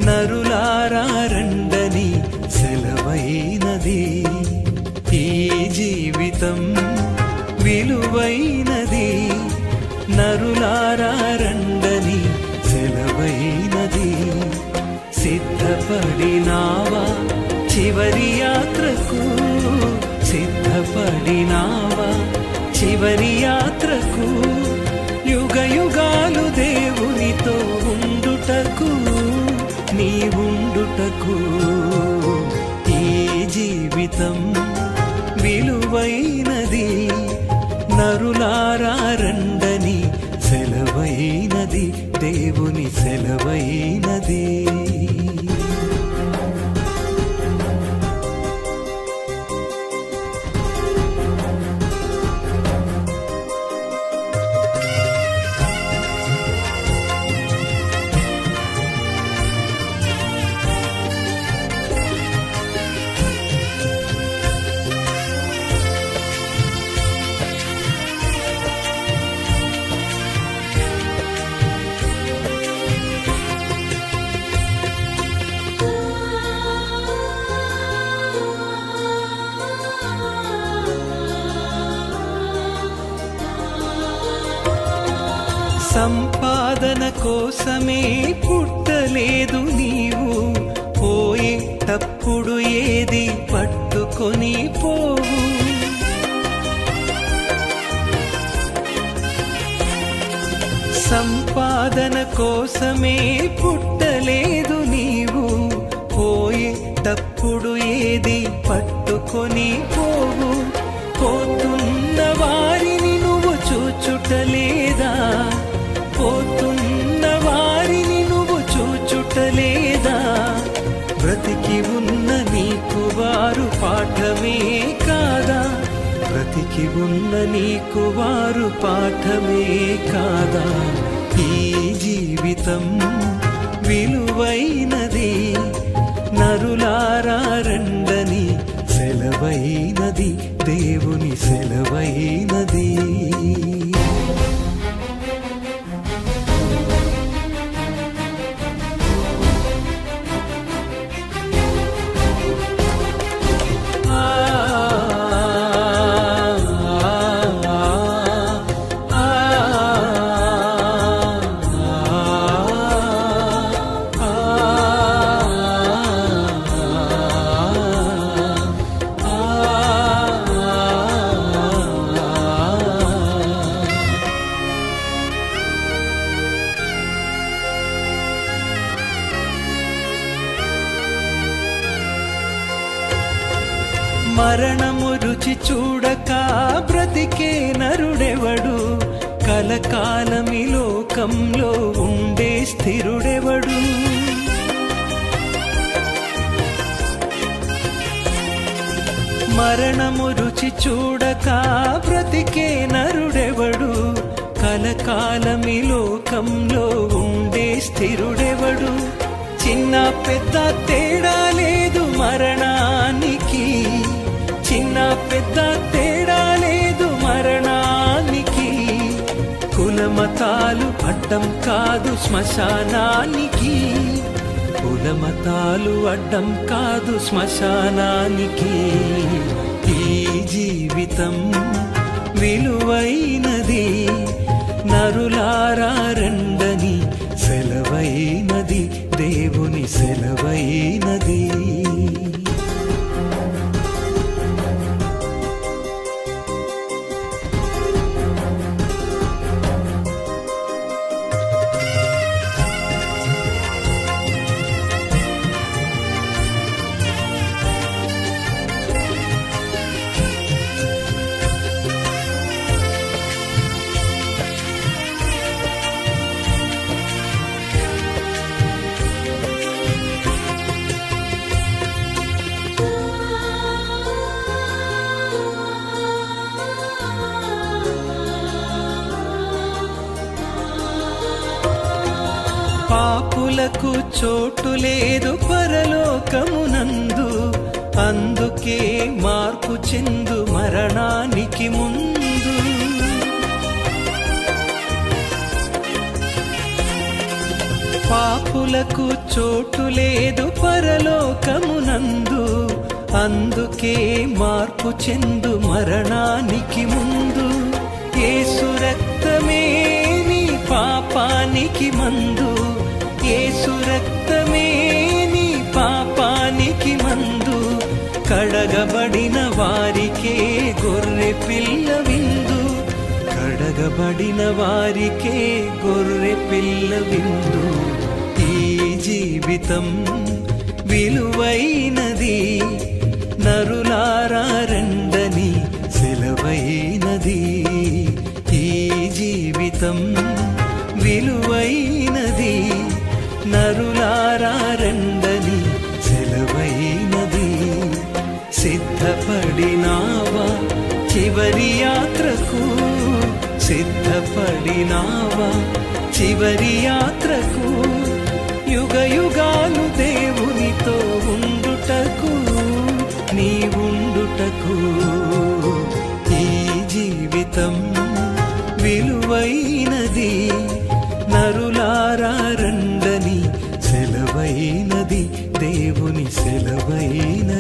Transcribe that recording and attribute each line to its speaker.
Speaker 1: నరులారా రండని సెలవైనది. ఈ జీవితం విలువైనది, నరులారా రండని సెలవైనది. సిద్ధపడినావా చివరి యాత్రకు, సిద్ధపడినావా చివరి యాత్రకు, యుగ యుగాలు దేవునితో ఉండుటకు, నీ ఉండుటకు. ఈ జీవితం విలువైనది, నరులారా రండని సెలవైనది, దేవుని సెలవైనది. సంపాదన కోసమే పుట్టలేదు నీవు, పోయేటప్పుడు ఏది పట్టుకొని పోవు. సంపాదన కోసమే పుట్టలేదు నీవు, పోయేటప్పుడు ఏది పట్టుకొని పోవు. పోతున్న వారిని నువ్వు చూచుటలేదా, పోతున్న వారిని నువ్వు చూచుటలేదా. బ్రతికి ఉన్న నీకు వారు పాఠమే కాదా, బ్రతికి ఉన్న నీకు వారు పాఠమే కాదా. ఈ జీవితం విలువైనది, నరులారా రండని సెలవైనది, దేవుని సెలవైనది. మరణము రుచి చూడక బ్రతికే నరుడెవడు, కలకాలమి లోకంలో ఉండే స్థిరుడెవడు. మరణము రుచి చూడక బ్రతికే నరుడెవడు, కలకాలమి లోకంలో ఉండే స్థిరుడెవడు. చిన్న పెద్ద తేడా లేదు మరణానికి, చిన్న పెద్ద తేడా లేదు మరణానికి. కులమతాలు అడ్డం కాదు శ్మశానానికి, కులమతాలు అడ్డం కాదు శ్మశానానికి. ఈ జీవితం విలువైనది, నరులారా రండని సెలవైనది, దేవుని సెలవైనది. పాపులకు చోటు లేదు పరలోకమునందు, అందుకే మార్పు చెందు మరణానికి ముందు. పాప పాపులకు చోటు లేదు పరలోకమునందు, అందుకే మార్పు చెందు మరణానికి ముందు. యేసు రక్తమే నీ పాపానికి మందు, యేసు రక్తమే నీ పాపానికి మందు. కడగబడిన వారికే గొర్రె పిల్ల విందు, కడగబడిన వారికే గొర్రె పిల్ల విందు. ఈ జీవితం విలువైనది, నరులారా రండని సెలవైనది. ఈ జీవితం విలువైనది, నరులారా రండని సెలవైనది. సిద్ధపడినావా చివరి యాత్రకు, సిద్ధపడినావా చివరి యాత్రకు. యుగ యుగాలు దేవునితో ఉండుటకు, నీ ఉండుటకు. ఈ జీవితం విలువైనది, నరులారా రండని సెలవైనది, దేవుని సెలవైనది.